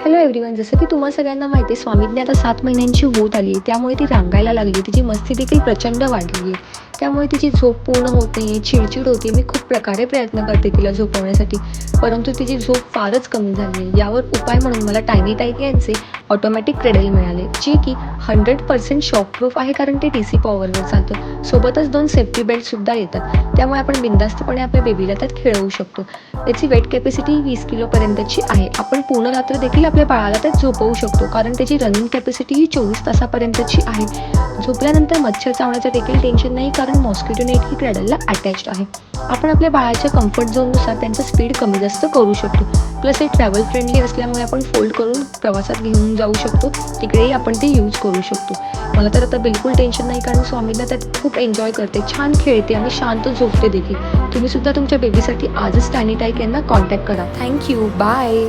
Hello everyone. जसं की तुम्हा सगळ्यांना माहिती आहे, स्वामीज्ञा आता 7 महिन्यांची होत आली आहे. त्यामुळे ती रांगायला लागली. तिची मस्ती देखील प्रचंड वाढली आहे. त्यामुळे तिची झोप पूर्ण होत नाही आहे, चिडचिड होते. मी खूप प्रकारे प्रयत्न करते तिला झोपवण्यासाठी, परंतु तिची झोप फारच कमी झाली आहे. यावर उपाय म्हणून मला टायनी टाईक यांचे ऑटोमॅटिक क्रेडल मिळाले, जे की 100% शॉकप्रूफ आहे, कारण ते DC पॉवरवर चालतं. सोबतच 2 सेफ्टी बेल्टसुद्धा येतात. त्यामुळे आपण बिनधास्तपणे आपल्या बेबीला त्यात खेळवू शकतो. त्याची वेट कॅपॅसिटी 20 किलोपर्यंतची आहे. आपण पूर्ण रात्र देखील आपल्या बाळाला त्यात झोपवू शकतो, कारण त्याची रनिंग कॅपॅसिटी ही 24 तासापर्यंतची आहे. झोपल्यानंतर मच्छर चावण्याचं देखील टेन्शन नाही, कारण मॉस्किटो नेट ही क्रॅडलला अटॅच्ड आहे. आपण आपल्या बाळाच्या कम्फर्ट झोननुसार त्यांचं स्पीड कमी जास्त करू शकतो. प्लस हे ट्रॅव्हल फ्रेंडली असल्यामुळे आपण फोल्ड करून प्रवासात घेऊन जाऊ शकतो. तिकडेही आपण ते यूज करू शकतो. मला तर आता बिलकुल टेन्शन नाही, कारण स्वामींना त्यात खूप एन्जॉय करते, छान खेळते आणि शांत झोपते देखील. तुम्ही सुद्धा तुमच्या बेबीसाठी आजच टायनी टाईक यांना कॉन्टॅक्ट करा. थँक्यू. बाय.